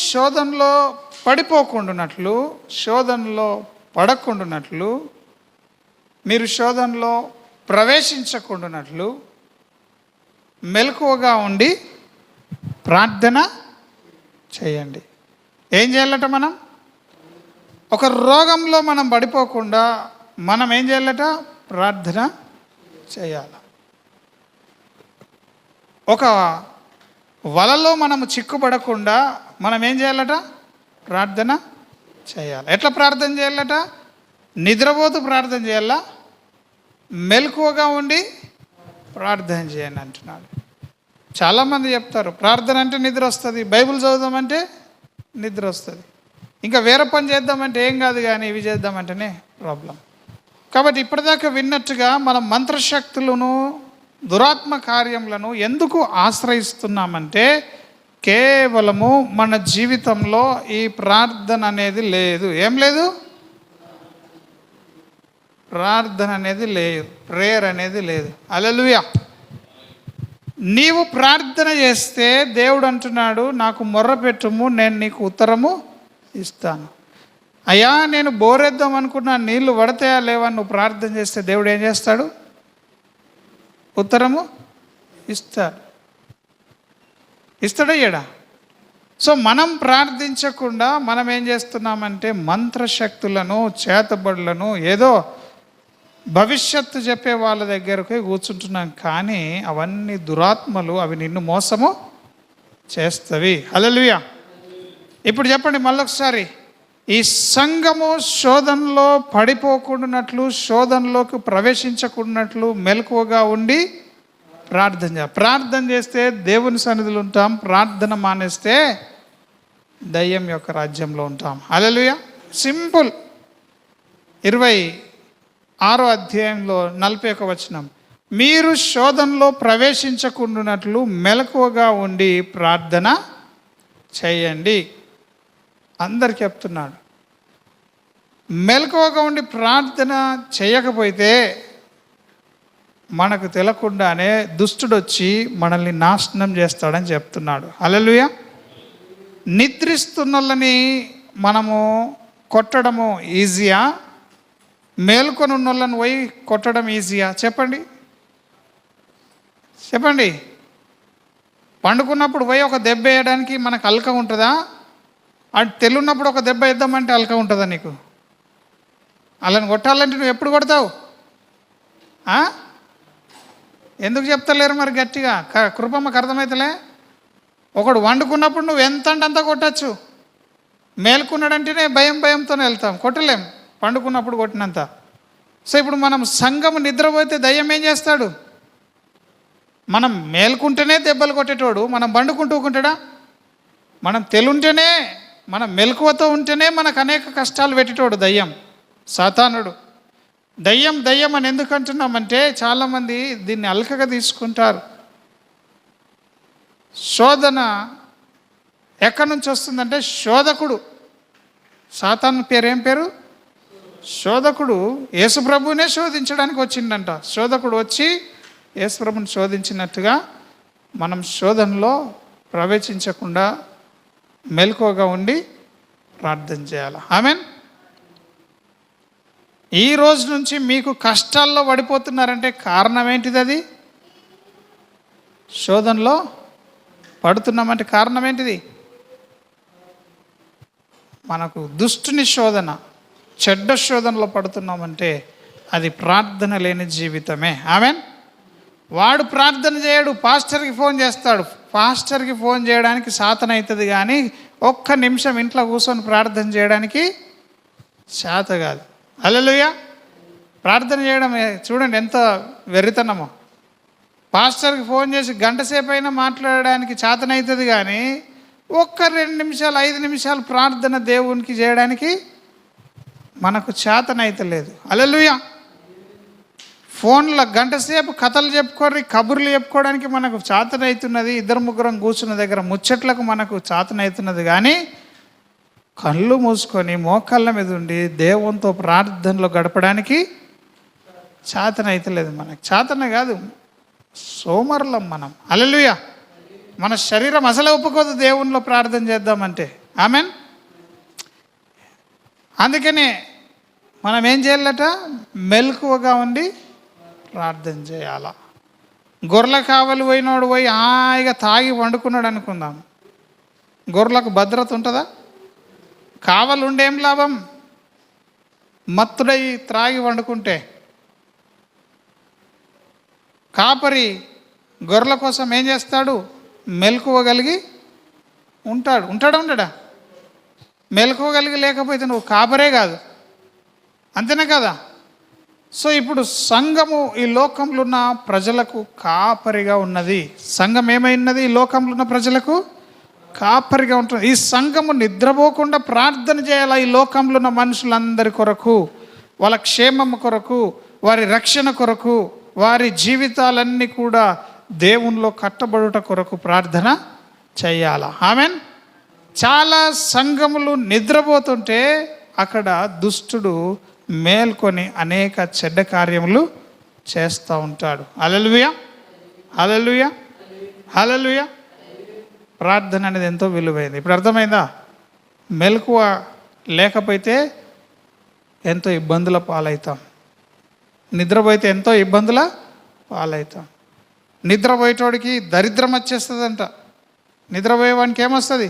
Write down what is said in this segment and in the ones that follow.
శోధనలో పడిపోకుండానట్లు, శోధనలో పడకుండానట్లు, మీరు శోధనలో ప్రవేశించకుండానట్లు మెలకువగా ఉండి ప్రార్థన చేయండి. ఏం చేయాలట? మనం ఒక రోగంలో మనం పడిపోకుండా మనం ఏం చేయాలట? ప్రార్థన చేయాలి. ఒక వలలో మనము చిక్కుపడకుండా మనం ఏం చేయాలట? ప్రార్థన చేయాలి. ఎట్లా ప్రార్థన చేయాలట? నిద్రపోతూ ప్రార్థన చేయాలా, మెలకువగా ఉండి ప్రార్థన చేయండి అంటున్నాడు. చాలామంది చెప్తారు ప్రార్థన అంటే నిద్ర వస్తుంది, బైబిల్ చదువుదామంటే నిద్ర వస్తుంది, ఇంకా వేరే పని చేద్దామంటే ఏం కాదు, కానీ ఇవి చేద్దామంటేనే ప్రాబ్లం. కాబట్టి ఇప్పటిదాకా విన్నట్టుగా మనం మంత్రశక్తులను, దురాత్మ కార్యములను ఎందుకు ఆశ్రయిస్తున్నామంటే కేవలము మన జీవితంలో ఈ ప్రార్థన అనేది లేదు. ఏం లేదు? ప్రార్థన అనేది లేదు, ప్రేయర్ అనేది లేదు. హల్లెలూయా. నీవు ప్రార్థన చేస్తే దేవుడు అంటున్నాడు, నాకు మొర్ర పెట్టుము, నేను నీకు ఉత్తరము ఇస్తాను. అయ్యా నేను బోరేద్దాం అనుకున్నా, నీళ్లు పడతాయా లేవా, నువ్వు ప్రార్థన చేస్తే దేవుడు ఏం చేస్తాడు? ఉత్తరము ఇస్తాడు. ఇస్తాడయ్యాడా? సో మనం ప్రార్థించకుండా మనం ఏం చేస్తున్నామంటే మంత్రశక్తులను, చేతబడులను, ఏదో భవిష్యత్తు చెప్పే వాళ్ళ దగ్గరకు కూర్చుంటున్నాం. కానీ అవన్నీ దురాత్మలు, అవి నిన్ను మోసము చేస్తవి. హల్లెలూయా. ఇప్పుడు చెప్పండి మళ్ళొకసారి, ఈ సంఘము శోధనలో పడిపోకుండానట్లు, శోధనలోకి ప్రవేశించకుండానట్లు మెలకువగా ఉండి ప్రార్థన చేయాలి. ప్రార్థన చేస్తే దేవుని సన్నిధిలో ఉంటాం, ప్రార్థన మానేస్తే దయ్యం యొక్క రాజ్యంలో ఉంటాం. హల్లెలూయా. సింపుల్. 26వ అధ్యాయంలో 41వ వచనం, మీరు శోధనలో ప్రవేశించకుండానట్లు మెలకువగా ఉండి ప్రార్థన చేయండి. అందరికి చెప్తున్నాడు. మెలకువగా ఉండి ప్రార్థన చేయకపోతే మనకు తెలియకుండానే దుష్టుడు వచ్చి మనల్ని నాశనం చేస్తాడని చెప్తున్నాడు. హల్లెలూయా. నిద్రిస్తున్నోళ్ళని మనము కొట్టడము ఈజీయా, మేల్కొని ఉన్నోళ్ళని పోయి కొట్టడం ఈజీయా? చెప్పండి చెప్పండి. పండుకున్నప్పుడు పోయి ఒక దెబ్బ వేయడానికి మనకు అల్క ఉంటుందా? అటు తెల్లున్నప్పుడు ఒక దెబ్బ వేద్దామంటే అల్క ఉంటుందా నీకు? వాళ్ళని కొట్టాలంటే నువ్వు ఎప్పుడు కొడతావు? ఎందుకు చెప్తలేరు మరి గట్టిగా? కృపమ్మకు అర్థమవుతలే. ఒకడు వండుకున్నప్పుడు నువ్వు ఎంత అంటే అంత కొట్టచ్చు. మేల్కున్నాడంటేనే భయంతోనే వెళ్తాం, కొట్టలేం పండుకున్నప్పుడు కొట్టినంత. సో ఇప్పుడు మనం సంఘము నిద్రపోతే దయ్యం ఏం చేస్తాడు? మనం మేల్కుంటేనే దెబ్బలు కొట్టేటోడు మనం పండుకుంటూ ఊకుంటాడా? మనం తెలుంటేనే, మనం మెలకువతో ఉంటేనే మనకు అనేక కష్టాలు పెట్టేటోడు దయ్యం, సాతానుడు. దయ్యం అని ఎందుకు అంటున్నామంటే చాలామంది దీన్ని అల్కగా తీసుకుంటారు. శోధన ఎక్కడి నుంచి వస్తుందంటే శోధకుడు. సాతాను పేరు ఏం పేరు? శోధకుడు. యేసుప్రభునే శోధించడానికి వచ్చిండంట. శోధకుడు వచ్చి యేసుప్రభుని శోధించినట్టుగా మనం శోధనలో ప్రవేశించకుండా మెలకువగా ఉండి ప్రార్థన చేయాలి. ఆమేన్. ఈ రోజు నుంచి మీకు కష్టాల్లో పడిపోతున్నారంటే కారణం ఏంటిది? అది శోధనలో పడుతున్నామంటే కారణం ఏంటిది? మనకు దుష్టుని శోధన, చెడ్డ శోధనలో పడుతున్నామంటే అది ప్రార్థన లేని జీవితమే. ఆమేన్. వాడు ప్రార్థన చేయడు, పాస్టర్కి ఫోన్ చేస్తాడు. పాస్టర్కి ఫోన్ చేయడానికి శాతం అవుతుంది, కానీ ఒక్క నిమిషం ఇంట్లో కూర్చొని ప్రార్థన చేయడానికి శాత కాదు. హల్లెలూయా. ప్రార్థన చేయడం చూడండి ఎంత వెర్రితనమో. పాస్టర్కి ఫోన్ చేసి గంట సేపు అయినా మాట్లాడడానికి చేతనవుతుంది, కానీ ఒక్క 2 నిమిషాలు 5 నిమిషాలు ప్రార్థన దేవునికి చేయడానికి మనకు చేతనైతలేదు. హల్లెలూయా. ఫోన్లో గంట సేపు కథలు చెప్పుకోరి, కబుర్లు చెప్పుకోవడానికి మనకు చేతనవుతున్నది, 2-3 కూర్చున్న దగ్గర ముచ్చట్లకు మనకు చేతనవుతున్నది, కానీ కళ్ళు మూసుకొని మోకాళ్ళ మీద ఉండి దేవునితో ప్రార్థనలో గడపడానికి చేతనైతలేదు. మనకు చేతన కాదు, సోమరులం మనం. హల్లెలూయా. మన శరీరం అసలు ఒప్పుకోదు దేవునిలో ప్రార్థన చేద్దామంటే. ఆమెన్. అందుకనే మనం ఏం చేయాలట? మెలకువగా ఉండి ప్రార్థన చేయాల. గొర్రెల కావలి పోయినోడు పోయి హాయిగా తాగి వండుకున్నాడు అనుకుందాం, గొర్రెలకు భద్రత ఉంటుందా? కావలి ఉండేం లాభం? మత్తుడై త్రాగి వండుకుంటే. కాపరి గొర్రెల కోసం ఏం చేస్తాడు? మెలకువగలిగి ఉంటాడా? ఉండడా? మెలకువగలిగి లేకపోతే నువ్వు కాపరే కాదు, అంతేనే కదా? సో ఇప్పుడు సంఘము ఈ లోకంలో ఉన్న ప్రజలకు కాపరిగా ఉన్నది. సంఘం ఏమైనది? ఈ లోకంలో ఉన్న ప్రజలకు కాపరిగా ఉంటుంది. ఈ సంఘము నిద్రపోకుండా ప్రార్థన చేయాలి. ఈ లోకంలో ఉన్న మనుషులందరి కొరకు, వాళ్ళ క్షేమము కొరకు, వారి రక్షణ కొరకు, వారి జీవితాలన్నీ కూడా దేవునిలో కట్టబడుట కొరకు ప్రార్థన చేయాల. ఆమెన్. చాలా సంఘములు నిద్రపోతుంటే అక్కడ దుష్టుడు మేల్కొని అనేక చెడ్డ కార్యములు చేస్తూ ఉంటాడు. హల్లెలూయా, హల్లెలూయా, హల్లెలూయా. ప్రార్థన అనేది ఎంతో విలువైంది. ఇప్పుడు అర్థమైందా? మెలకువ లేకపోతే ఎంతో ఇబ్బందుల పాలవుతాం, నిద్రపోయితే ఎంతో ఇబ్బందుల పాలవుతాం. నిద్రపోయేటోడికి దరిద్రం వచ్చేస్తుందంట. నిద్రపోయేవానికి ఏమొస్తుంది?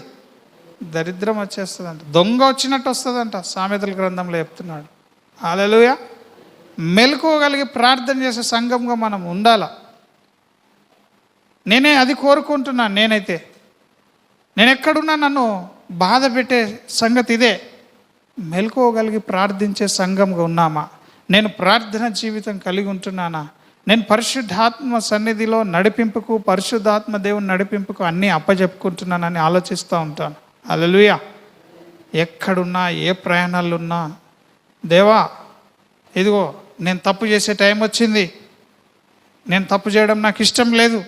దరిద్రం వచ్చేస్తుందంట. దొంగ వచ్చినట్టు వస్తుందంట, సామెతల గ్రంథంలో చెప్తున్నాడు. హల్లెలూయా. మెలకువగలిగి ప్రార్థన చేసే సంఘంగా మనం ఉండాల. నేనే అది కోరుకుంటున్నాను. నేను ఎక్కడున్నా నన్ను బాధ పెట్టే సంగతి ఇదే. మెలకువగలిగి ప్రార్థించే సంఘంగా ఉన్నామా? నేను ప్రార్థన జీవితం కలిగి ఉంటున్నానా? నేను పరిశుద్ధాత్మ సన్నిధిలో నడిపింపుకు, పరిశుద్ధాత్మ దేవుని నడిపింపుకు అన్నీ అప్పచెప్పుకుంటున్నానని ఆలోచిస్తూ ఉంటాను. హల్లెలూయా. ఎక్కడున్నా, ఏ ప్రయాణాలు ఉన్నా, దేవా ఇదిగో నేను తప్పు చేసే టైం వచ్చింది, నేను తప్పు చేయడం నాకు ఇష్టం లేదు,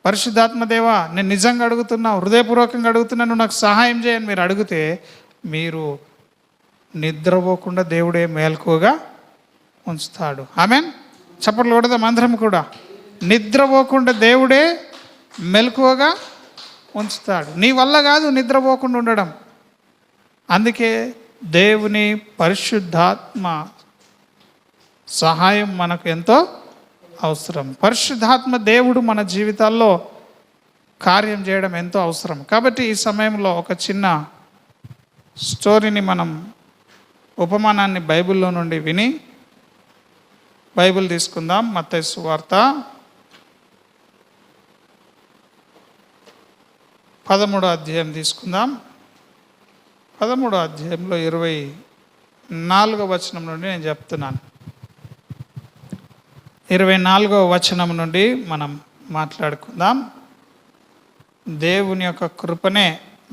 పరిశుద్ధాత్మ దేవా నేను నిజంగా అడుగుతున్నా, హృదయపూర్వకంగా అడుగుతున్నాను, నాకు సహాయం చేయని మీరు అడిగితే మీరు నిద్రపోకుండా దేవుడే మేల్కోగా ఉంచుతాడు. ఆమెన్. చప్పట్లు కొడదాం అందరం కూడా. నిద్రపోకుండా దేవుడే మెలకువగా ఉంచుతాడు. నీ వల్ల కాదు నిద్రపోకుండా ఉండడం. అందుకే దేవుని పరిశుద్ధాత్మ సహాయం మనకు ఎంతో అవసరం. పరిశుద్ధాత్మ దేవుడు మన జీవితాల్లో కార్యం చేయడం ఎంతో అవసరం. కాబట్టి ఈ సమయంలో ఒక చిన్న స్టోరీని మనం, ఉపమానాన్ని బైబిల్లో నుండి విని బైబిల్ తీసుకుందాం. మత్తయి సువార్త 13వ అధ్యాయం తీసుకుందాం. 13వ అధ్యాయంలో 24వ వచనం నుండి నేను చెప్తున్నాను. 24వ వచనం నుండి మనం మాట్లాడుకుందాం. దేవుని యొక్క కృపనే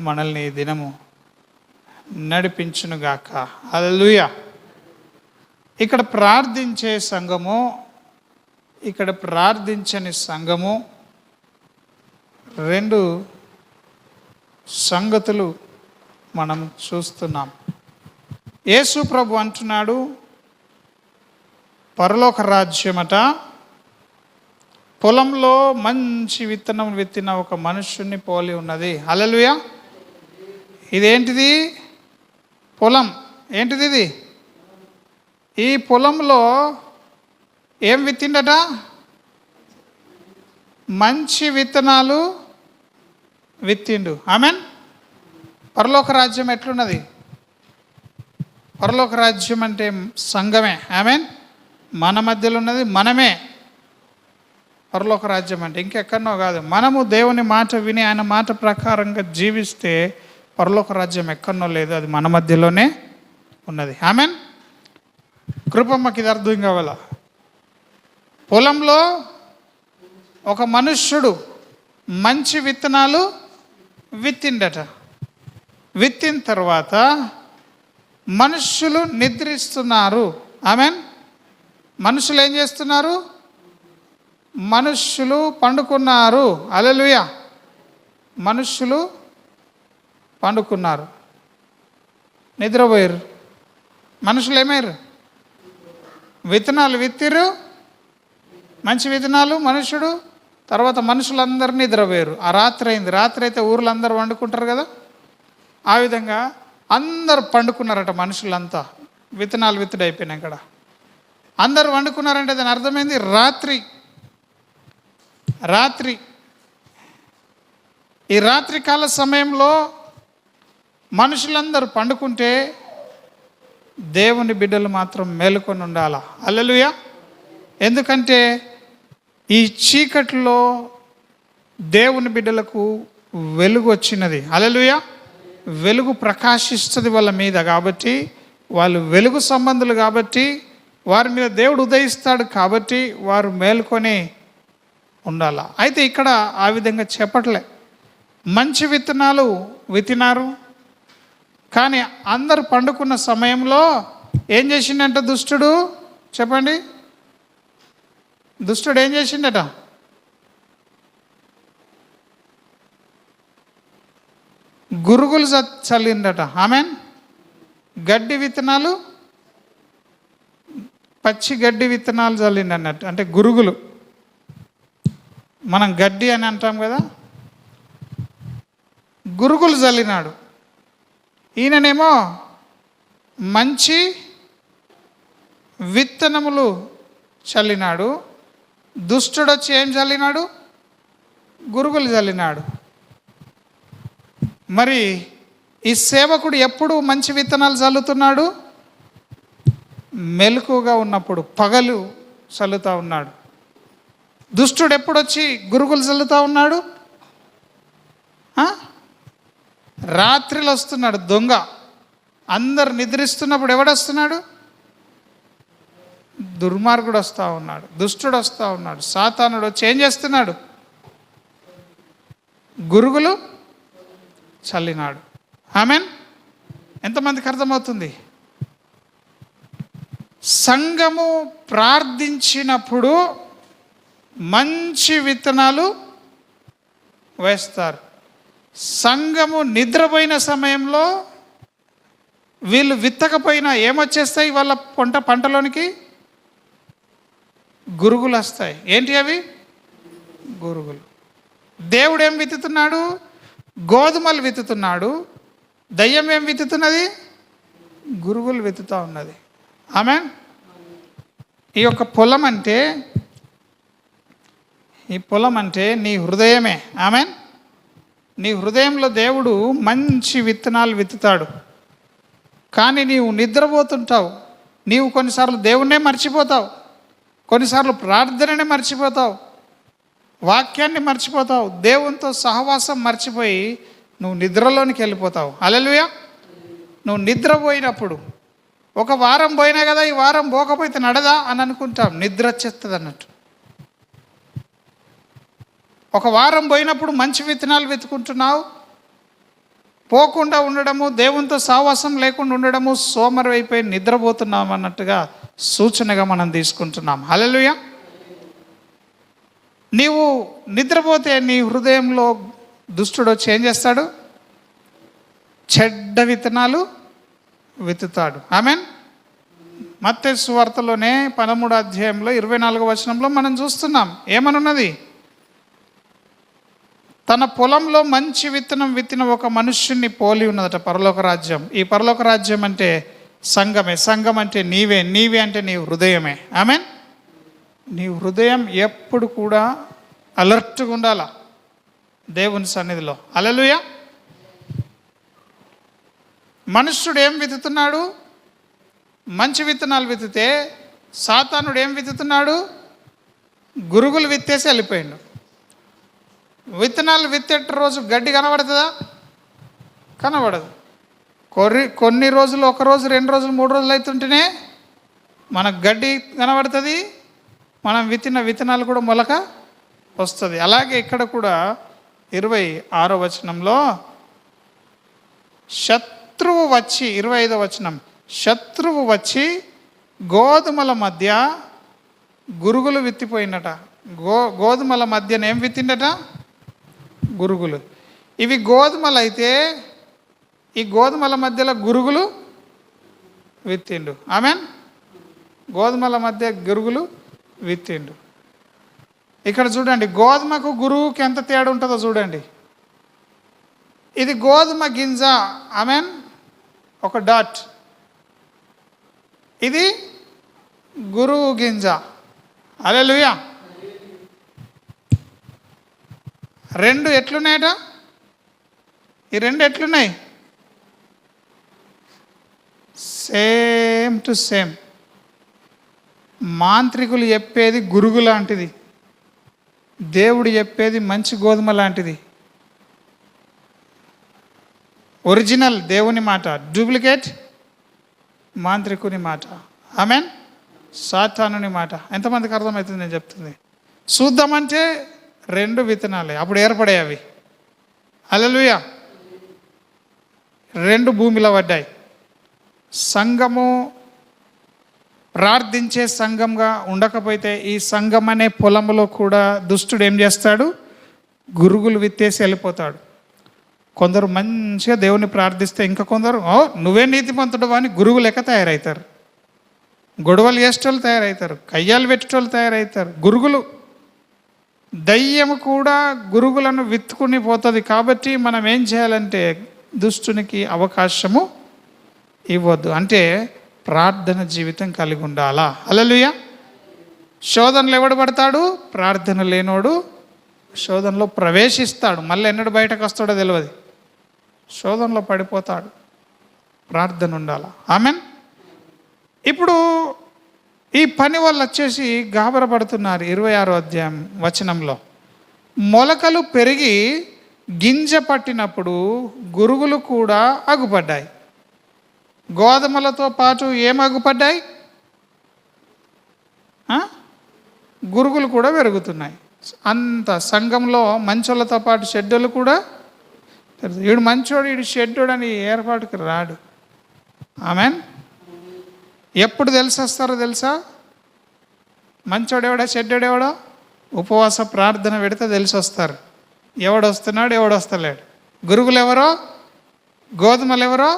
మనల్ని ఈ దినము నడిపించునుగాక. హల్లెలూయా. ఇక్కడ ప్రార్థించే సంఘము, ఇక్కడ ప్రార్థించని సంఘము, రెండు సంగతులు మనం చూస్తున్నాం. యేసు ప్రభు అంటున్నాడు, పరలోక రాజ్యమట పొలంలో మంచి విత్తనం విత్తిన ఒక మనుష్యుని పోలి ఉన్నది. హల్లెలూయా. ఇదేంటిది? పొలం. ఏంటిది ఇది? ఈ పొలంలో ఏం విత్తిండట? మంచి విత్తనాలు విత్తిండు. ఆమెన్. పరలోక రాజ్యం ఎట్లున్నది? పరలోక రాజ్యం అంటే సంఘమే. ఆమెన్. మన మధ్యలో ఉన్నది మనమే. పరలోక రాజ్యం అంటే ఇంకెక్కడనో కాదు. మనము దేవుని మాట విని ఆయన మాట ప్రకారంగా జీవిస్తే పరలోక రాజ్యం ఎక్కడనో లేదు, అది మన మధ్యలోనే ఉన్నది. ఆమెన్. కృపమ్మకి ఇది అర్థం కావాల. పొలంలో ఒక మనుష్యుడు మంచి విత్తనాలు విత్తిండట. విత్తిన తర్వాత మనుష్యులు నిద్రిస్తున్నారు. ఆమెన్. మనుషులు ఏం చేస్తున్నారు? మనుష్యులు పండుకున్నారు. హల్లెలూయా. మనుష్యులు పండుకున్నారు, నిద్రపోయారు. మనుషులు ఏమయ్యారు? విత్తనాలు విత్తిరు, మంచి విత్తనాలు మనుషుడు. తర్వాత మనుషులందరూ నిద్రపోయారు. ఆ రాత్రి అయింది. రాత్రి అయితే ఊర్లో అందరూ వండుకుంటారు కదా. ఆ విధంగా అందరు పండుకున్నారట. మనుషులంతా విత్తనాలు విత్తుడైపోయినాయి. ఇక్కడ అందరు వండుకున్నారంటే దాని అర్థమైంది రాత్రి. ఈ రాత్రికాల సమయంలో మనుషులందరూ పండుకుంటే దేవుని బిడ్డలు మాత్రం మేలుకొని ఉండాలా. హల్లెలూయా. ఎందుకంటే ఈ చీకట్లో దేవుని బిడ్డలకు వెలుగు వచ్చినది. హల్లెలూయా. వెలుగు ప్రకాశిస్తుంది వాళ్ళ మీద. కాబట్టి వాళ్ళు వెలుగు సంబంధులు, కాబట్టి వారి మీద దేవుడు ఉదయిస్తాడు. కాబట్టి వారు మేలుకొని ఉండాల. అయితే ఇక్కడ ఆ విధంగా చెప్పట్లే. మంచి విత్తనాలు విత్తినారు, కానీ అందరు పండుకున్న సమయంలో ఏం చేసిండంట దుష్టుడు? చెప్పండి, దుష్టుడు ఏం చేసిండట? గురుగులు చల్లిండట. ఆమెన్. గడ్డి విత్తనాలు, పచ్చి గడ్డి విత్తనాలు చల్లిండి అన్నట్టు. అంటే గురుగులు, మనం గడ్డి అని అంటాం కదా, గురుగులు చల్లినాడు. ఈయననేమో మంచి విత్తనములు చల్లినాడు. దుష్టుడు వచ్చి ఏం చల్లినాడు? గురుగులు చల్లినాడు. మరి ఈ సేవకుడు ఎప్పుడు మంచి విత్తనాలు చల్లుతున్నాడు? మెలకుగా ఉన్నప్పుడు, పగలు చల్లుతూ ఉన్నాడు. దుష్టుడు ఎప్పుడొచ్చి గురుగులు చల్లుతూ ఉన్నాడు? రాత్రిలో వస్తున్నాడు. దొంగ అందరు నిద్రిస్తున్నప్పుడు ఎవడొస్తున్నాడు? దుర్మార్గుడు వస్తూ ఉన్నాడు, దుష్టుడు వస్తూ ఉన్నాడు, సాతానుడు వచ్చి ఏం చేస్తున్నాడు? గురుగులు చల్లినాడు. ఆమెన్. ఎంతమందికి అర్థమవుతుంది? సంఘము ప్రార్థించినప్పుడు మంచి విత్తనాలు వేస్తారు. సంఘము నిద్రపోయిన సమయంలో వీళ్ళు విత్తకపోయినా ఏమొచ్చేస్తాయి? వాళ్ళ పంటలోనికి గురుగులు వస్తాయి. ఏంటి అవి? గురుగులు. దేవుడు ఏం విత్తుతున్నాడు? గోధుమలు విత్తుతున్నాడు. దయ్యం ఏం విత్తుతున్నది? గురుగులు విత్తుతూ ఉన్నది. ఆమెన్. ఈ యొక్క పొలం అంటే నీ హృదయమే. ఆమెన్. నీ హృదయంలో దేవుడు మంచి విత్తనాలు విత్తుతాడు. కానీ నీవు నిద్రపోతుంటావు. నీవు కొన్నిసార్లు దేవుణ్ణే మర్చిపోతావు, కొన్నిసార్లు ప్రార్థననే మర్చిపోతావు, వాక్యాన్ని మర్చిపోతావు, దేవునితో సహవాసం మర్చిపోయి నువ్వు నిద్రలోనికి వెళ్ళిపోతావు. హల్లెలూయా. నువ్వు నిద్రపోయినప్పుడు, ఒక వారం పోయినా కదా, ఈ వారం పోకపోతే నడదా అని అనుకుంటాం. నిద్ర వచ్చేస్తుంది అన్నట్టు. ఒక వారం పోయినప్పుడు మంచి విత్తనాలు వెతుకుంటున్నావు, పోకుండా ఉండడము, దేవునితో సావాసం లేకుండా ఉండడము, సోమరు అయిపోయి నిద్రపోతున్నాం అన్నట్టుగా సూచనగా మనం తీసుకుంటున్నాం. హల్లెలూయా. నీవు నిద్రపోతే నీ హృదయంలో దుష్టుడు వచ్చి ఏం చేస్తాడు? చెడ్డ విత్తనాలు విత్తుతాడు. ఆమెన్. మత్తయి సువార్తలోనే 13వ అధ్యాయంలో 24వ వచనంలో మనం చూస్తున్నాం. ఏమనున్నది? తన పొలంలో మంచి విత్తనం విత్తిన ఒక మనుష్యుని పోలి ఉన్నదట పరలోక రాజ్యం. ఈ పరలోక రాజ్యం అంటే సంఘమే. సంఘం అంటే నీవే అంటే నీ హృదయమే. ఆమెన్. నీ హృదయం ఎప్పుడు కూడా అలర్ట్గా ఉండాలా దేవుని సన్నిధిలో. హల్లెలూయా. మనుష్యుడు ఏం విత్తుతున్నాడు? మంచి విత్తనాలు విత్తితే సాతానుడు ఏం విత్తుతున్నాడు? గురుగులు విత్తేసి వెళ్ళిపోయిండు. విత్తనాలు విత్తేట రోజు గడ్డి కనబడుతుందా? కనబడదు. కొన్ని రోజులు, ఒక రోజు, 2 రోజులు, 3 రోజులు అవుతుంటేనే మనకు గడ్డి కనబడుతుంది, మనం విత్తిన విత్తనాలు కూడా మొలక వస్తుంది. అలాగే ఇక్కడ కూడా 26వ వచనంలో శత్రువు వచ్చి, 25వ వచనం, శత్రువు వచ్చి గోధుమల మధ్య గురుగులు విత్తిపోయినట. గోధుమల మధ్యన ఏం విత్తిండట? గురుగులు. ఇవి గోధుమలు అయితే ఈ గోధుమల మధ్యలో గురుగులు విత్తిండు. ఆమెన్. గోధుమల మధ్య గురుగులు విత్తిండు. ఇక్కడ చూడండి, గోధుమకు గురువుకి ఎంత తేడా ఉంటుందో చూడండి. ఇది గోధుమ గింజ, ఆమెన్, ఒక డాట్. ఇది గురువు గింజ. హల్లెలూయా. రెండు ఎట్లున్నాయట? ఈ రెండు ఎట్లున్నాయి? Same to same. మాంత్రికులు చెప్పేది గురుగు లాంటిది, దేవుడు చెప్పేది మంచి గోధుమ లాంటిది. ఒరిజినల్ దేవుని మాట, డూప్లికేట్ మాంత్రికుని మాట. ఆమెన్, సాతానుని మాట. ఎంతమందికి అర్థమవుతుంది నేను చెప్తుంది? చూద్దామంటే రెండు విత్తనాలే అప్పుడు ఏర్పడాయి అవి. హల్లెలూయా. రెండు భూమిలో పడ్డాయి. సంఘము ప్రార్థించే సంఘంగా ఉండకపోతే ఈ సంఘం అనే పొలంలో కూడా దుష్టుడు ఏం చేస్తాడు? గురుగులు విత్తేసి వెళ్ళిపోతాడు. కొందరు మంచిగా దేవుని ప్రార్థిస్తే ఇంకా కొందరు నువ్వే నీతిమంతుడు అని గురువు లెక్క తయారవుతారు. గొడవలు చేసేటోళ్ళు తయారవుతారు, కయ్యాలు పెట్టేటోళ్ళు తయారవుతారు. గురుగులు, దయ్యము కూడా గురుగులను విత్తుకుని పోతుంది. కాబట్టి మనం ఏం చేయాలంటే దుష్టునికి అవకాశము ఇవ్వద్దు. అంటే ప్రార్థన జీవితం కలిగి ఉండాలా? హల్లెలూయా. శోధనలు ఎవడు పడతాడు? ప్రార్థన లేనోడు శోధనలో ప్రవేశిస్తాడు. మళ్ళీ ఎన్నడు బయటకు వస్తాడో తెలియదు. శోధనలో పడిపోతాడు. ప్రార్థన ఉండాలా. ఆమెన్. ఇప్పుడు ఈ పని వాళ్ళు వచ్చేసి గాబరపడుతున్నారు. 26వ అధ్యాయం వచనంలో, మొలకలు పెరిగి గింజ పట్టినప్పుడు గురుగులు కూడా అగుపడ్డాయి. గోధుమలతో పాటు ఏం అగుపడ్డాయి? గురుగులు కూడా పెరుగుతున్నాయి. అంత సంఘంలో మంచోళ్ళతో పాటు షెడ్డోళ్ళు కూడా, వీడు మంచోడు వీడు షెడ్డోడు అని ఏర్పాటుకి రాడు. ఆమెన్. ఎప్పుడు తెలిసొస్తారో తెలుసా? మంచోడెవడో షెడ్డోడెవడో ఉపవాస ప్రార్థన పెడితే తెలిసొస్తారు. ఎవడొస్తున్నాడు ఎవడొస్తలేడు. గురుగులు ఎవరో గోధుమలు ఎవరో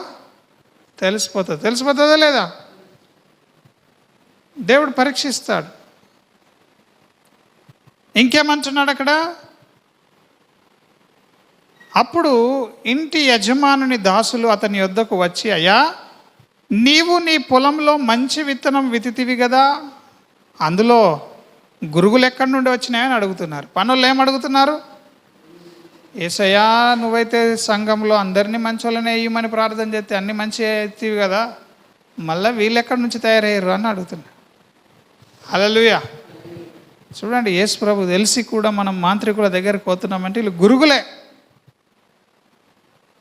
తెలిసిపోతుందా లేదా? దేవుడు పరీక్షిస్తాడు. ఇంకేమంటున్నాడు అక్కడ? అప్పుడు ఇంటి యజమానుని దాసులు అతని యొద్దకు వచ్చి, అయ్యా, నీవు నీ పొలంలో మంచి విత్తనం విత్తితివి కదా, అందులో గురుగులు ఎక్కడి నుండి వచ్చినాయని అడుగుతున్నారు. పనులు ఏం అడుగుతున్నారు? యేసయ్యా, నువ్వైతే సంఘంలో అందరినీ మంచోళ్ళనే వేయమని ప్రార్థన చేస్తే అన్ని మంచి ఎత్తివి కదా, మళ్ళీ వీళ్ళు ఎక్కడి నుంచి తయారయ్యారు అని అడుగుతున్నారు. హల్లెలూయా. చూడండి, యేసు ప్రభు తెలిసి కూడా మనం మాంత్రికుల దగ్గరికి పోతున్నామంటే వీళ్ళు గురుగులే.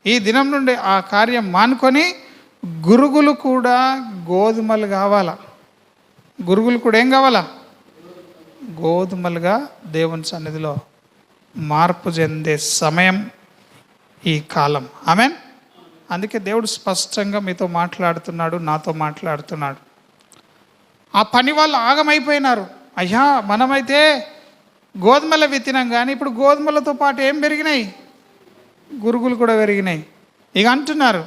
ఈ దినం నుండి ఆ కార్యం మానుకొని గురుగులు కూడా గోధుమలు కావాలా. గురుగులు కూడా ఏం కావాలా? గోధుమలుగా దేవుని సన్నిధిలో మార్పు చెందే సమయం ఈ కాలం. ఆమెన్. అందుకే దేవుడు స్పష్టంగా మీతో మాట్లాడుతున్నాడు, నాతో మాట్లాడుతున్నాడు. ఆ పని వాళ్ళు ఆగమైపోయినారు. అయ్యా, మనమైతే గోధుమల విత్తినాం, కానీ ఇప్పుడు గోధుమలతో పాటు ఏం పెరిగినాయి? గురుగులు కూడా పెరిగినాయి. ఇక అంటున్నారు,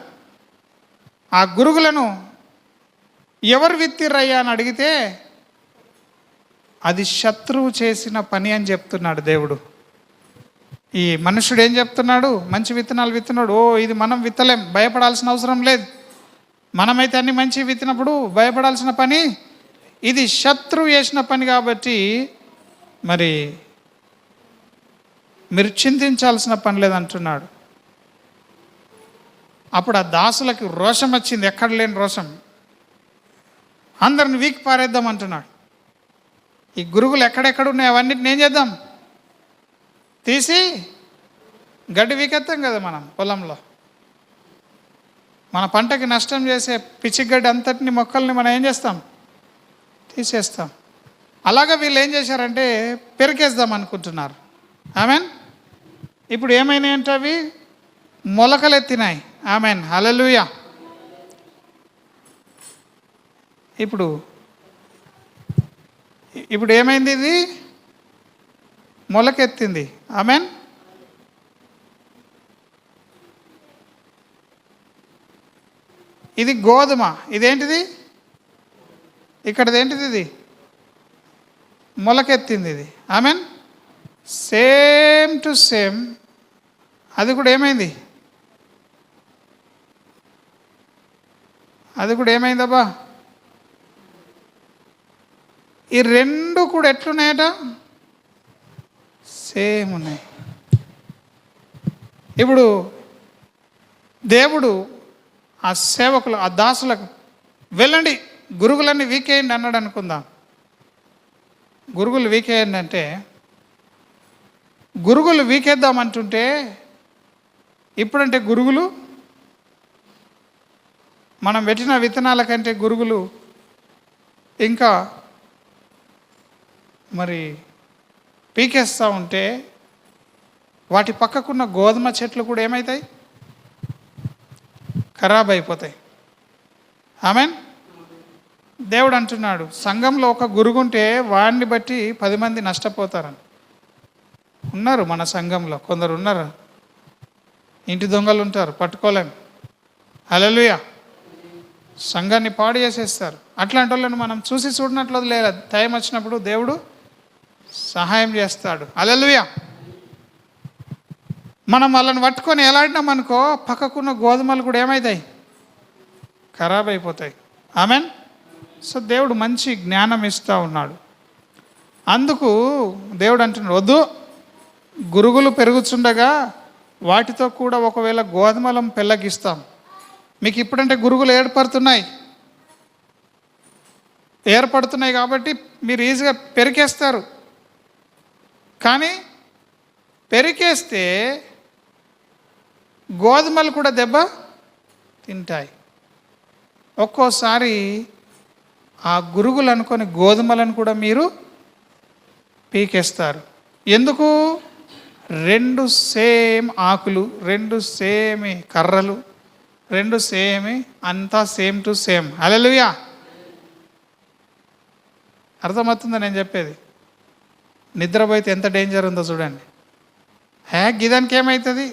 ఆ గురుగులను ఎవరు విత్తిర్రయ్యా అని అడిగితే అది శత్రువు చేసిన పని అని చెప్తున్నాడు దేవుడు. ఈ మనుషుడు ఏం చెప్తున్నాడు? మంచి విత్తనాలు విత్తనాడు. ఇది మనం విత్తలేం, భయపడాల్సిన అవసరం లేదు. మనమైతే అన్ని మంచి విత్తినప్పుడు భయపడాల్సిన పని ఇది శత్రువు చేసిన పని. కాబట్టి మరి మీరు చింతించాల్సిన పని లేదంటున్నాడు. అప్పుడు ఆ దాసులకు రోషం వచ్చింది, ఎక్కడ లేని రోషం. అందరిని వీక్ పారేద్దాం అంటున్నాడు. ఈ గురుగులు ఎక్కడెక్కడ ఉన్నాయి అవన్నిటిని ఏం చేద్దాం? తీసి గడ్డి వీకెత్తాం కదా మనం పొలంలో. మన పంటకి నష్టం చేసే పిచ్చిగడ్డి అంతటిని మొక్కల్ని మనం ఏం చేస్తాం? తీసేస్తాం. అలాగా వీళ్ళు ఏం చేశారంటే పెరికేద్దాం అనుకుంటున్నారు. ఆమెన్. ఇప్పుడు ఏమైనాయి అంటే అవి మొలకలెత్తినాయి. ఆమెన్. హల్లెలూయా. ఇప్పుడు ఏమైంది? ఇది మొలకెత్తింది. ఆమెన్. ఇది గోధుమ. ఇదేంటిది? ఇక్కడదేంటిది? ఇది మొలకెత్తింది. ఇది ఆమెన్. సేమ్ టు సేమ్ అది కూడా ఏమైంది? అది కూడా ఏమైందబ్బా? ఈ రెండు కూడా ఎట్లున్నాయట? సేమ్ ఉన్నాయి. ఇప్పుడు దేవుడు ఆ సేవకులు, ఆ దాసులకు వెళ్ళండి గురుగులన్నీ వీకేయండి అన్నాడు అనుకుందాం. గురుగులు వీకేయండి అంటే, గురుగులు వీకేద్దామంటుంటే ఇప్పుడంటే గురుగులు మనం పెట్టిన విత్తనాల కంటే గురుగులు ఇంకా మరి పీకేస్తూ ఉంటే వాటి పక్కకున్న గోధుమ చెట్లు కూడా ఏమవుతాయి? ఖరాబ్ అయిపోతాయి. ఆమెన్. దేవుడు అంటున్నాడు, సంఘంలో ఒక గురుగుంటే వాడిని బట్టి 10 మంది నష్టపోతారని. ఉన్నారు మన సంఘంలో కొందరు ఉన్నారు, ఇంటి దొంగలు ఉంటారు, పట్టుకోలేం. హల్లెలూయా. సంఘాన్ని పాడు చేసేస్తారు. అట్లాంటి వాళ్ళని మనం చూసి చూడనట్లు లేదు. టైం వచ్చినప్పుడు దేవుడు సహాయం చేస్తాడు. హల్లెలూయా. మనం వాళ్ళని పట్టుకొని ఎలాడినాం అనుకో, పక్కకున్న గోధుమలు కూడా ఏమవుతాయి? ఖరాబ్ అయిపోతాయి. ఆమెన్. సో దేవుడు మంచి జ్ఞానం ఇస్తూ ఉన్నాడు. అందుకు దేవుడు అంటున్నాడు, వద్దు, గురుగులు పెరుగుచుండగా వాటితో కూడా ఒకవేళ గోధుమలం పెళ్ళగిస్తాం. మీకు ఇప్పుడంటే గురుగులు ఏర్పడుతున్నాయి కాబట్టి మీరు ఈజీగా పెరికేస్తారు. కానీ పెరికేస్తే గోధుమలు కూడా దెబ్బ తింటాయి. ఒక్కోసారి ఆ గురుగులు అనుకొని గోధుమలను కూడా మీరు పీకేస్తారు. ఎందుకు? 2 సేమ్ ఆకులు, 2 సేమ్ కర్రలు, 2 సేమ్, అంతా సేమ్ టు సేమ్. హల్లెలూయా. అర్థమవుతుందా నేను చెప్పేది? నిద్రపోతే ఎంత డేంజర్ ఉందో చూడండి. గిదానికి ఏమవుతుంది?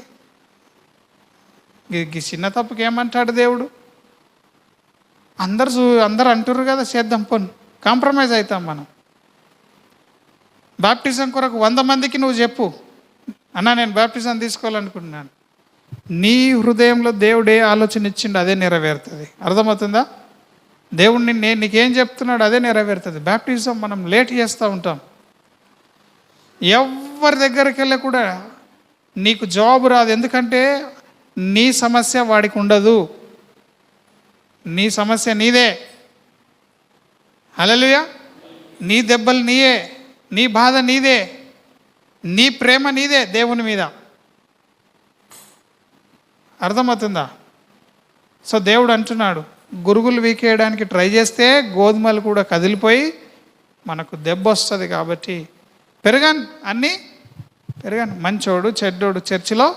చిన్న తప్పుకి ఏమంటాడు దేవుడు? అందరు అంటుర్రు కదా, చేద్దాం పోను, కాంప్రమైజ్ అవుతాం మనం. బాప్టిజం కొరకు 100 మందికి నువ్వు చెప్పు, అన్నా నేను బాప్టిజం తీసుకోవాలనుకుంటున్నాను. నీ హృదయంలో దేవుడు ఏ ఆలోచన ఇచ్చిండు అదే నెరవేరుతుంది. అర్థమవుతుందా? దేవుడిని నీకేం చెప్తున్నాడు అదే నెరవేరుతుంది. బాప్టిజం మనం లేట్ చేస్తూ ఉంటాం. ఎవరి దగ్గరికి వెళ్ళి కూడా నీకు జవాబు రాదు. ఎందుకంటే నీ సమస్య వాడికి ఉండదు, నీ సమస్య నీదే. హల్లెలూయా. నీ దెబ్బలు నీయే, నీ బాధ నీదే, నీ ప్రేమ నీదే దేవుని మీద. అర్థమవుతుందా? సో దేవుడు అంటున్నాడు, గురుగులు వీకేయడానికి ట్రై చేస్తే గోధుమలు కూడా కదిలిపోయి మనకు దెబ్బ వస్తుంది. కాబట్టి అన్నీ పెరగను. మంచోడు చెడ్డోడు చర్చిలో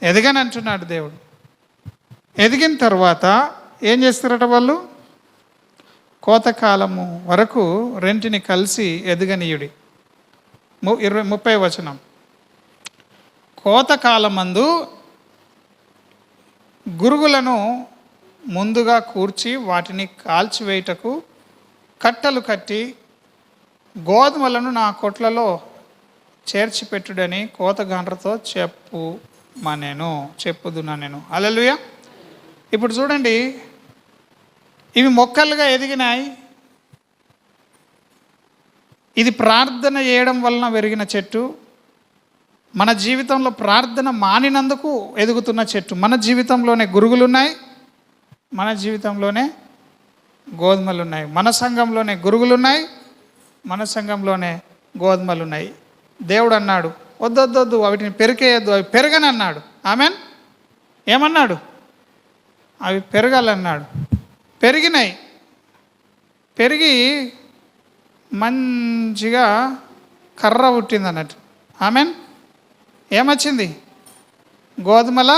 ఎదగని అంటున్నాడు దేవుడు. ఎదిగిన తర్వాత ఏం చేస్తారట వాళ్ళు? కోతకాలము వరకు రెంటిని కలిసి ఎదగనీయుడి. 30వ వచనం. కోతకాలమందు గురుగులను ముందుగా కూర్చి వాటిని కాల్చివేయుటకు కట్టలు కట్టి గోధుమలను నా కొట్లలో చేర్చిపెట్టుడని కోతగాండ్రతో చెప్పుదునా నేను. హల్లెలూయా. ఇప్పుడు చూడండి, ఇవి మొక్కలుగా ఎదిగినాయి. ఇది ప్రార్థన చేయడం వలన పెరిగిన చెట్టు. మన జీవితంలో ప్రార్థన మానినందుకు ఎదుగుతున్న చెట్టు. మన జీవితంలోనే గురుగులున్నాయి, మన జీవితంలోనే గోధుమలున్నాయి. మన సంఘంలోనే గురుగులున్నాయి, మన సంఘంలోనే గోధుమలున్నాయి. దేవుడు అన్నాడు, వద్దొద్దొద్దు, వాటిని పెరికేయద్దు, అవి పెరగనన్నాడు. ఆమెన్. ఏమన్నాడు? అవి పెరగాలన్నాడు. పెరిగినాయి. పెరిగి మంచిగా కర్ర పుట్టింది అన్నట్టు. ఆమెన్. ఏమొచ్చింది? గోధుమల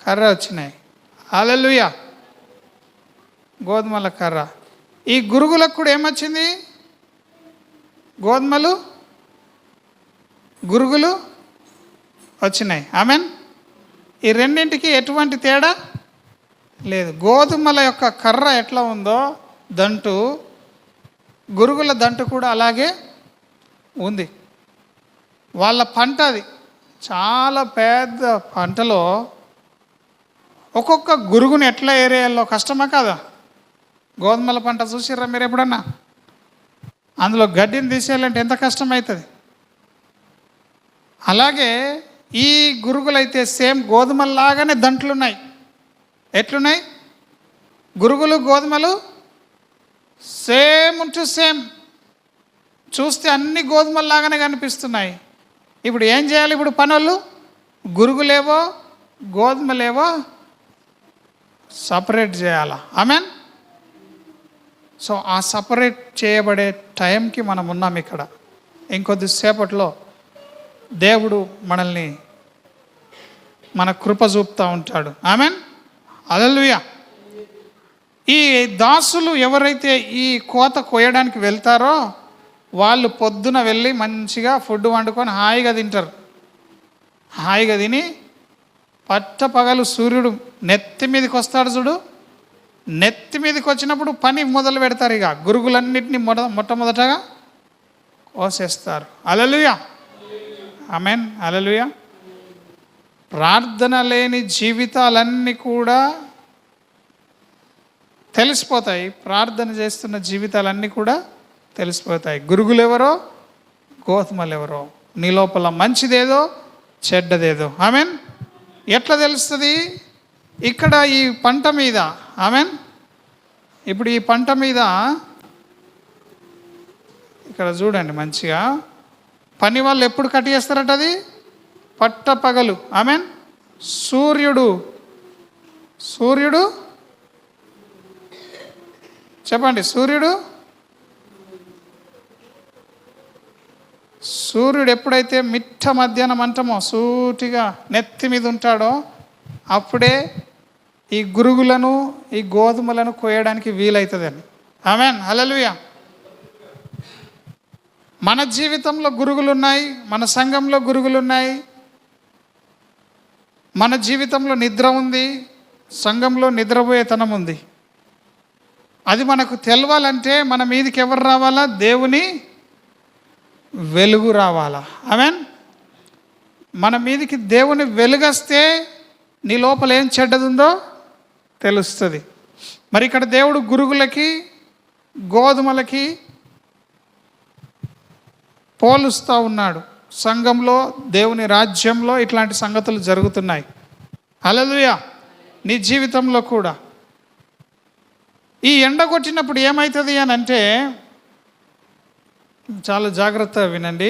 కర్ర వచ్చినాయి. హల్లెలూయా. గోధుమల కర్ర. ఈ గురుగులకు కూడా ఏమొచ్చింది? గురుగులు వచ్చినాయి. ఆమెన్. ఈ రెండింటికి ఎటువంటి తేడా లేదు. గోధుమల యొక్క కర్ర ఎట్లా ఉందో దంటు, గురుగుల దంటు కూడా అలాగే ఉంది. వాళ్ళ పంట అది చాలా పెద్ద పంటలో ఒక్కొక్క గురుగుని ఎట్లా ఏరియాలో కష్టమా కాదా? గోధుమల పంట చూసిర్రా మీరు ఎప్పుడన్నా? అందులో గడ్డిని తీసేయాలంటే ఎంత కష్టమవుతుంది. అలాగే ఈ గురుగులైతే సేమ్ గోధుమల్లాగానే దంట్లున్నాయి. ఎట్లున్నాయి? గురుగులు గోధుమలు సేమ్ టు సేమ్, చూస్తే అన్ని గోధుమల్లాగానే కనిపిస్తున్నాయి. ఇప్పుడు ఏం చేయాలి? ఇప్పుడు పనులు గురుగులేవో గోధుమలేవో సపరేట్ చేయాలా? ఆమెన్. సో ఆ సపరేట్ చేయబడే టైంకి మనం ఉన్నాం ఇక్కడ. ఇంకొద్దిసేపట్లో దేవుడు మనల్ని మన కృప చూపుతూ ఉంటాడు. ఆమెన్. హల్లెలూయా. ఈ దాసులు ఎవరైతే ఈ కోత కోయడానికి వెళ్తారో వాళ్ళు పొద్దున వెళ్ళి మంచిగా ఫుడ్ వండుకొని హాయిగా తింటారు. హాయిగా తిని పట్టపగలు సూర్యుడు నెత్తి మీదకి వస్తాడు చూడు, నెత్తి మీదకి వచ్చినప్పుడు పని మొదలు పెడతారు. ఇక గురుగులన్నింటినీ మొట్టమొదటగా కోసేస్తారు. హల్లెలూయా. ఆమేన్. హల్లెలూయా. ప్రార్థన లేని జీవితాలన్నీ కూడా తెలిసిపోతాయి. ప్రార్థన చేస్తున్న జీవితాలన్నీ కూడా తెలిసిపోతాయి. గురుగులు ఎవరో గోధుమలు ఎవరో, నీ లోపల మంచిదేదో చెడ్డదేదో. ఆమెన్. ఎట్లా తెలుస్తుంది? ఇక్కడ ఈ పంట మీద, ఆమెన్, ఇప్పుడు ఈ పంట మీద ఇక్కడ చూడండి మంచిగా, పని వాళ్ళు ఎప్పుడు కట్ చేస్తారట? అది పట్టపగలు. ఆమెన్. సూర్యుడు చెప్పండి, సూర్యుడు ఎప్పుడైతే మిట్ట మధ్యాహ్నం అంటామో సూటిగా నెత్తి మీద ఉంటాడో అప్పుడే ఈ గురుగులను ఈ గోధుమలను కోయడానికి వీలవుతుందని. ఆమేన్. హల్లెలూయా. మన జీవితంలో గురుగులు ఉన్నాయి, మన సంఘంలో గురుగులు ఉన్నాయి, మన జీవితంలో నిద్ర ఉంది, సంఘంలో నిద్రపోయేతనం ఉంది. అది మనకు తెలవాలంటే మన మీదకి ఎవరు రావాలా? దేవుని వెలుగు రావాలా? ఆమేన్. మన మీదకి దేవుని వెలుగొస్తే నీ లోపల ఏం చెడ్డదుందో తెలుస్తుంది. మరి ఇక్కడ దేవుడు గురుగులకి గోధుమలకి పోలుస్తూ ఉన్నాడు. సంఘంలో, దేవుని రాజ్యంలో ఇట్లాంటి సంగతులు జరుగుతున్నాయి. హల్లెలూయా. నీ జీవితంలో కూడా ఈ ఎండ కొట్టినప్పుడు ఏమవుతుంది అని అంటే, చాలా జాగ్రత్తగా వినండి.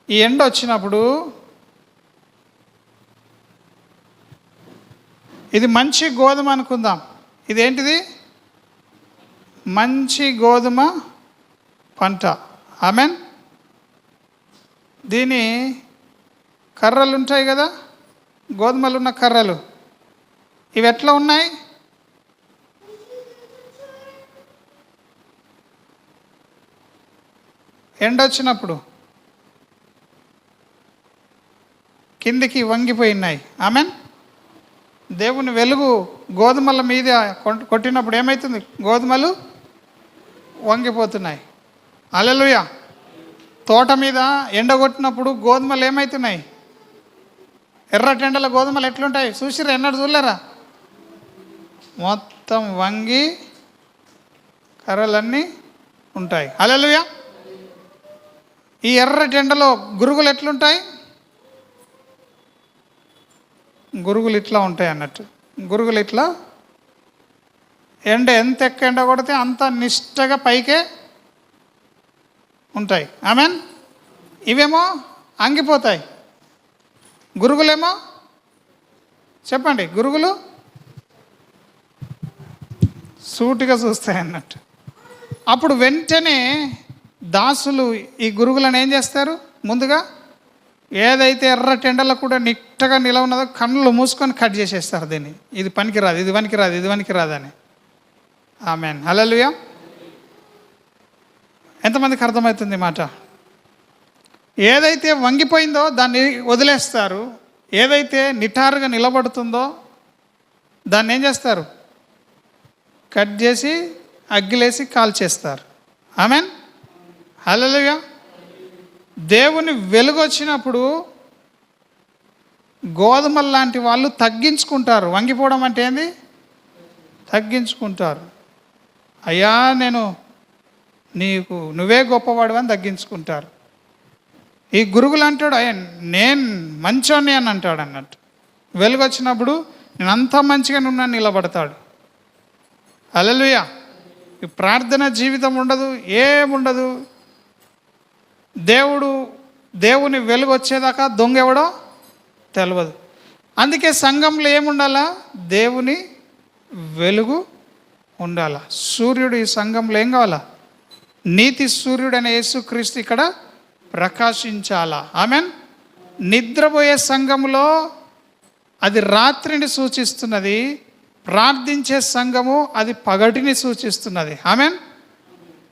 ఈ ఎండ వచ్చినప్పుడు ఇది మంచి గోధుమ అనుకుందాం. ఇదేంటిది? మంచి గోధుమ పంట. ఆమెన్. దీని కర్రలు ఉంటాయి కదా, గోధుమలు ఉన్న కర్రలు, ఇవి ఎట్లా ఉన్నాయి? ఎండ వచ్చినప్పుడు కిందికి వంగిపోయినాయి. ఆమెన్. దేవుని వెలుగు గోధుమల మీద కొట్టినప్పుడు ఏమవుతుంది? గోధుమలు వంగిపోతున్నాయి. హల్లెలూయా. తోట మీద ఎండ కొట్టినప్పుడు గోధుమలు ఏమవుతున్నాయి? ఎర్రటెండల గోధుమలు ఎట్లుంటాయి చూసిర్రా? ఎన్నడూ చూడలేరా? మొత్తం వంగి కర్రలన్నీ ఉంటాయి. హల్లెలూయా. ఈ ఎర్రటెండలో గురుగులు ఎట్లుంటాయి? గురుగులు ఇట్లా ఉంటాయి అన్నట్టు. గురుగులు ఇట్లా ఎంత ఎండ కొడితే అంత నిష్టగా పైకే ఉంటాయి. ఆమెన్. ఇవేమో అంగిపోతాయి, గురుగులేమో చెప్పండి, గురుగులు సూటిగా చూస్తాయి అన్నట్టు. అప్పుడు వెంటనే దాసులు ఈ గురుగులను ఏం చేస్తారు? ముందుగా ఏదైతే ఎర్రటెండలో కూడా నిట్టగా నిలవన్నదో కళ్ళు మూసుకొని కట్ చేసేస్తారు. దీన్ని, ఇది పనికిరాదు, ఇది పనికిరాదు, ఇది పనికిరాదని. ఆమెన్. హల్లెలూయా. ఎంతమందికి అర్థమవుతుంది మాట? ఏదైతే వంగిపోయిందో దాన్ని వదిలేస్తారు, ఏదైతే నిటారుగా నిలబడుతుందో దాన్ని ఏం చేస్తారు? కట్ చేసి అగ్గిలేసి కాల్చేస్తారు. ఆమెన్. హల్లెలూయా. దేవుని వెలుగు వచ్చినప్పుడు గోధుమలు లాంటి వాళ్ళు తగ్గించుకుంటారు. వంగిపోవడం అంటే ఏంది? తగ్గించుకుంటారు. అయ్యా నేను నువ్వే గొప్పవాడు అని తగ్గించుకుంటారు. ఈ గురుగులు అంటాడు, అయ్యా నేను మంచోని అని అంటాడు అన్నట్టు. వెలుగు వచ్చినప్పుడు నేను అంత మంచిగా నున్నాను నిలబడతాడు. హల్లెలూయా. ఈ ప్రార్థన జీవితం ఉండదు, ఏముండదు. దేవుని వెలుగు వచ్చేదాకా దొంగ ఎవడో తెలియదు. అందుకే సంఘంలో ఏముండాలా? దేవుని వెలుగు ఉండాలా. సూర్యుడు ఈ సంఘంలో ఏం కావాలా? నీతి సూర్యుడు అనే యేసుక్రీస్తు ఇక్కడ ప్రకాశించాలా. ఆమెన్. నిద్రపోయే సంఘములో అది రాత్రిని సూచిస్తున్నది, ప్రార్థించే సంఘము అది పగటిని సూచిస్తున్నది. ఆమెన్.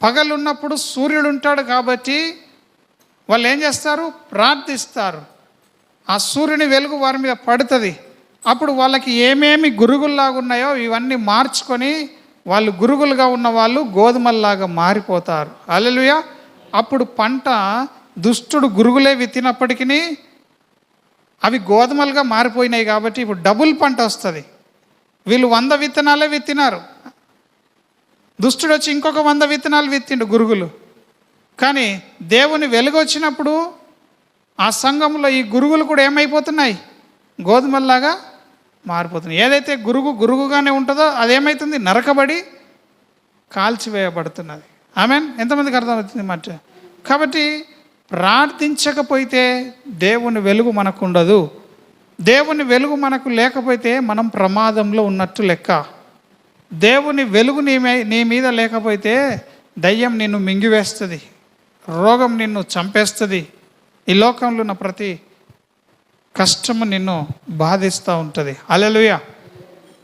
పగలున్నప్పుడు సూర్యుడు ఉంటాడు కాబట్టి వాళ్ళు ఏం చేస్తారు? ప్రార్థిస్తారు. ఆ సూర్యుని వెలుగు వారి మీద పడుతుంది. అప్పుడు వాళ్ళకి ఏమేమి గురుగుల్లాగా ఉన్నాయో ఇవన్నీ మార్చుకొని వాళ్ళు గురుగులుగా ఉన్న వాళ్ళు గోధుమల్లాగా మారిపోతారు. హల్లెలూయా. అప్పుడు పంట దుష్టుడు గురుగులే విత్తినప్పటికీ అవి గోధుమలుగా మారిపోయినాయి కాబట్టి ఇప్పుడు డబుల్ పంట వస్తుంది. వీళ్ళు 100 విత్తనాలే విత్తినారు, దుష్టుడు వచ్చి ఇంకొక 100 విత్తనాలు విత్తిండు గురుగులు. కానీ దేవుని వెలుగు వచ్చినప్పుడు ఆ సంఘంలో ఈ గురుగులు కూడా ఏమైపోతున్నాయి? గోధుమల్లాగా మారిపోతున్నాయి. ఏదైతే గురుగుగానే ఉంటుందో అదేమవుతుంది? నరకబడి కాల్చివేయబడుతున్నది. ఆమెన్. ఎంతమందికి అర్థమవుతుంది మాట? కాబట్టి ప్రార్థించకపోతే దేవుని వెలుగు మనకు ఉండదు. దేవుని వెలుగు మనకు లేకపోతే మనం ప్రమాదంలో ఉన్నట్టు లెక్క. దేవుని వెలుగు నీ మీద లేకపోతే దయ్యం నిన్ను మింగివేస్తుంది, రోగం నిన్ను చంపేస్తుంది, ఈ లోకంలో ఉన్న ప్రతి కష్టము నిన్ను బాధిస్తూ ఉంటుంది. హల్లెలూయా.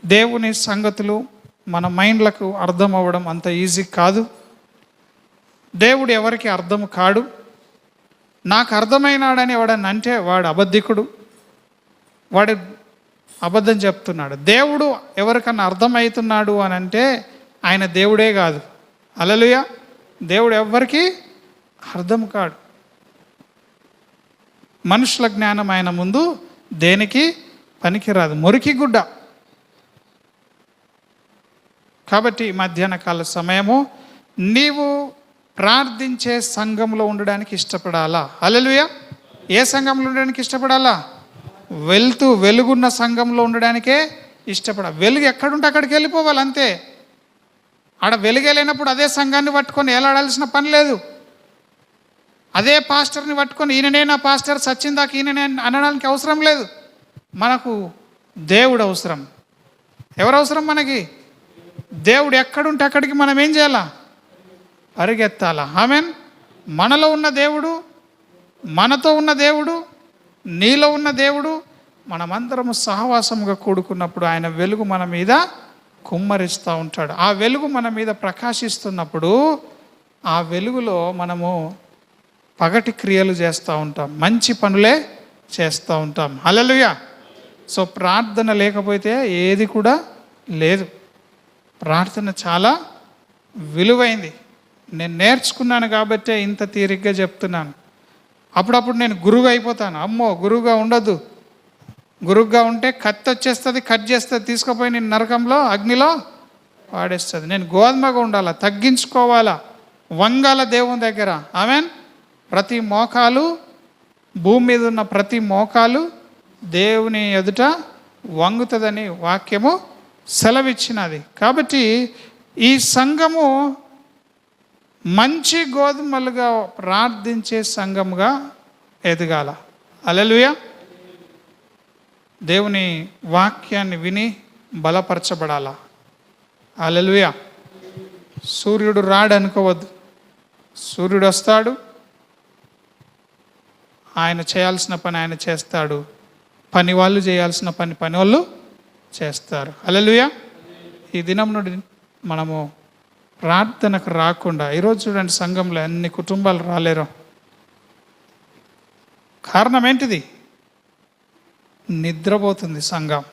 దేవుని సంగతులు మన మైండ్లకు అర్థం అవ్వడం అంత ఈజీ కాదు. దేవుడు ఎవరికి అర్థం కాడు. నాకు అర్థమైనాడని ఎవడని అంటే వాడు అబద్ధికుడు, వాడు అబద్ధం చెప్తున్నాడు. దేవుడు ఎవరికన్నా అర్థమవుతున్నాడు అని అంటే ఆయన దేవుడే కాదు. హల్లెలూయా. దేవుడు ఎవరికి అర్థం కాడు. మనుషుల జ్ఞానం ఆయన ముందు దేనికి పనికిరాదు, మురికి గుడ్డ. కాబట్టి మధ్యాహ్న కాల సమయము నీవు ప్రార్థించే సంఘంలో ఉండడానికి ఇష్టపడాలా? హల్లెలూయా. ఏ సంఘంలో ఉండడానికి ఇష్టపడాలా? వెలుగున్న సంఘంలో ఉండడానికే ఇష్టపడాలి. వెలుగు ఎక్కడుంటే అక్కడికి వెళ్ళిపోవాలి అంతే. ఆడ వెలుగలేనప్పుడు అదే సంఘాన్ని పట్టుకొని ఏలాడాల్సిన పని లేదు. అదే పాస్టర్ని పట్టుకొని ఈయననే నా పాస్టర్ సచ్చిందాక ఈయననే అనడానికి అవసరం లేదు. మనకు దేవుడు అవసరం. ఎవరు అవసరం మనకి? దేవుడు ఎక్కడుంటే అక్కడికి మనం ఏం చేయాలా? పరిగెత్తాలా. ఆమెన్. మనలో ఉన్న దేవుడు, మనతో ఉన్న దేవుడు, నీలో ఉన్న దేవుడు, మనమందరము సహవాసముగా కూడుకున్నప్పుడు ఆయన వెలుగు మన మీద కుమ్మరిస్తూ ఉంటాడు. ఆ వెలుగు మన మీద ప్రకాశిస్తున్నప్పుడు ఆ వెలుగులో మనము పగటి క్రియలు చేస్తూ ఉంటాం, మంచి పనులే చేస్తూ ఉంటాం. హల్లెలూయా. సో ప్రార్థన లేకపోతే ఏది కూడా లేదు. ప్రార్థన చాలా విలువైంది. నేను నేర్చుకున్నాను కాబట్టే ఇంత తీరిగ్గా చెప్తున్నాను. అప్పుడప్పుడు నేను గురువు అయిపోతాను. అమ్మో గురువుగా ఉండొద్దు, గురువుగా ఉంటే కత్తి వచ్చేస్తుంది, కట్ చేస్తుంది, తీసుకుపోయి నేను నరకంలో అగ్నిలో వాడేస్తుంది. నేను గోధుమగా ఉండాలా, తగ్గించుకోవాలా, వంగాల దేవుని దగ్గర. ఆమెన్. ప్రతి మోకాలు, భూమి మీద ఉన్న ప్రతి మోకాలు దేవుని ఎదుట వంగుతుందని వాక్యము సెలవిచ్చినది. కాబట్టి ఈ సంఘము మంచి గోధుమలుగా ప్రార్థించే సంఘముగా ఎదగాల. హల్లెలూయా. దేవుని వాక్యాన్ని విని బలపరచబడాలా. హల్లెలూయా. సూర్యుడు రాడు అనుకోవద్దు. సూర్యుడు వస్తాడు, ఆయన చేయాల్సిన పని ఆయన చేస్తాడు, పని వాళ్ళు చేయాల్సిన పని వాళ్ళు చేస్తారు. హల్లెలూయా. ఈ దినం నుండి మనము ప్రార్థనకు రాకుండా, ఈరోజు చూడండి సంఘంలో అన్ని కుటుంబాలు రాలేరు. కారణం ఏంటిది? నిద్రపోతుంది సంఘం.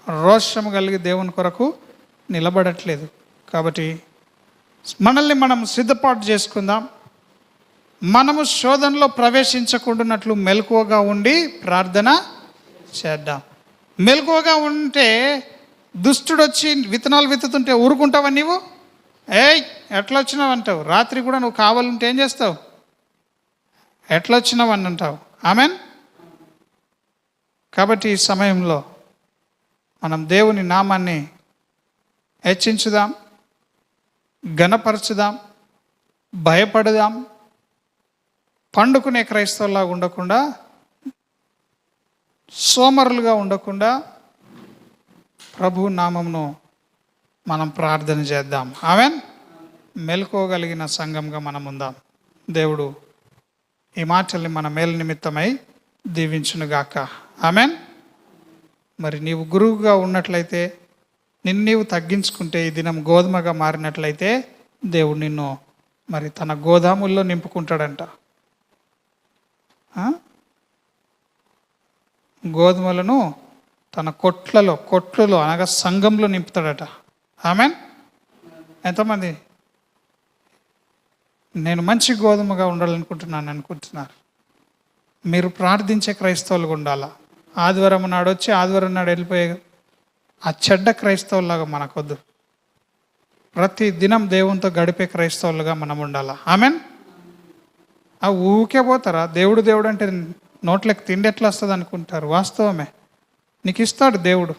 రోషము కలిగి దేవుని కొరకు నిలబడట్లేదు. కాబట్టి మనల్ని మనం సిద్ధపాటు చేసుకుందాం. మనము శోధనలో ప్రవేశించకుండానట్లు మెలకువగా ఉండి ప్రార్థన చేద్దాం. మెలకువగా ఉంటే దుష్టుడు వచ్చి విత్తనాలు విత్తుతుంటే ఊరుకుంటావా నీవు? ఏయ్ ఎట్లా వచ్చినావు అంటావు. రాత్రి కూడా నువ్వు కావాలంటే ఏం చేస్తావు? ఎట్లా వచ్చినావు అని అంటావు. ఆమెన్. కాబట్టి ఈ సమయంలో మనం దేవుని నామాన్ని హెచ్చించుదాం, ఘనపరచుదాం, భయపడదాం. పండుకునే క్రైస్తవులాగా ఉండకుండా, సోమరులుగా ఉండకుండా ప్రభు నామమును మనం ప్రార్థన చేద్దాం. ఆమెన్. మెలుకోగలిగిన సంఘంగా మనం ఉందాం. దేవుడు ఈ మాటల్ని మన మేలు నిమిత్తమై దీవించునుగాక. ఆమెన్. మరి నీవు గురువుగా ఉన్నట్లయితే, నిన్ను నీవు తగ్గించుకుంటే, ఈ దినం గోధుమగా మారినట్లయితే దేవుడు నిన్ను మరి తన గోదాముల్లో నింపుకుంటాడంట. గోధుమలను తన కొట్లలో అనగా సంఘంలో నింపుతాడట. ఆమెన్. ఎంతమంది నేను మంచి గోధుమగా ఉండాలనుకుంటున్నాను అనుకుంటున్నారు? మీరు ప్రార్థించే క్రైస్తవులుగా ఉండాలా. ఆదివారం నాడు వచ్చి ఆదివారం నాడు వెళ్ళిపోయే ఆ చెడ్డ క్రైస్తవులాగా మనకొద్దు. ప్రతి దినం దేవునితో గడిపే క్రైస్తవులుగా మనం ఉండాలా. ఆమెన్. ఆ ఊకే పోతారా? దేవుడు దేవుడు అంటే నోట్లకి తిండి ఎట్లా వస్తుంది అనుకుంటారు. వాస్తవమే, నీకు ఇస్తాడు దేవుడు.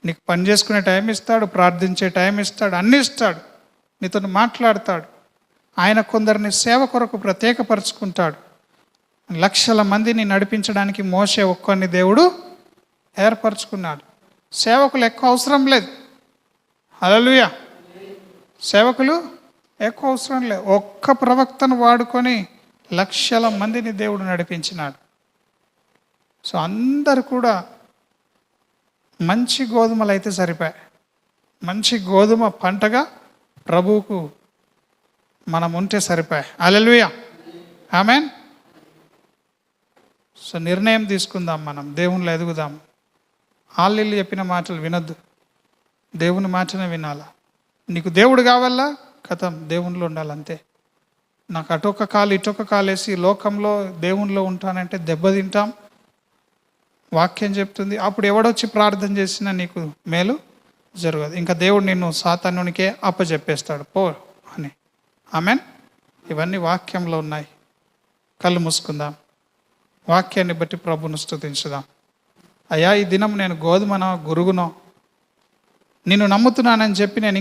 నీకు పని చేసుకునే టైం ఇస్తాడు, ప్రార్థించే టైం ఇస్తాడు, అన్నీ ఇస్తాడు, నీతో మాట్లాడతాడు. ఆయన కొందరిని సేవ కొరకు ప్రత్యేకపరుచుకుంటాడు. లక్షల మందిని నడిపించడానికి మోషే ఒక్కరిని దేవుడు ఏర్పరచుకున్నాడు. సేవకులు ఎక్కువ అవసరం లేదు. హల్లెలూయా. సేవకులు ఎక్కువ అవసరం లేదు. ఒక్క ప్రవక్తను వాడుకొని లక్షల మందిని దేవుడు నడిపించినాడు. సో అందరు కూడా మంచి గోధుమలు అయితే సరిపోయాయి. మంచి గోధుమ పంటగా ప్రభువుకు మనం ఉంటే సరిపోయాయి. హల్లెలూయా. ఆమేన్. సో నిర్ణయం తీసుకుందాం, మనం దేవునిలో ఎదుగుదాం. ఆళ్ళు చెప్పిన మాటలు వినొద్దు, దేవుని మాటనే వినాలా. నీకు దేవుడు కావాలా, కథం దేవునిలో ఉండాలంతే. నాకు అటొక కాలు ఇటొక కాలేసి లోకంలో దేవునిలో ఉంటానంటే దెబ్బతింటాం. వాక్యం చెప్తుంది, అప్పుడు ఎవడొచ్చి ప్రార్థన చేసినా నీకు మేలు జరగదు. ఇంకా దేవుడు నిన్ను సాతానునికే అప్పచెప్పేస్తాడు పో అని. ఆమెన్. ఇవన్నీ వాక్యంలో ఉన్నాయి. కళ్ళు మూసుకుందాం, వాక్యాన్ని బట్టి ప్రభువును స్తుతించుదాం. అయ్యా, ఈ దినం నేను గోధుమనో గురుగునో నిన్ను నమ్ముతున్నానని చెప్పి నేను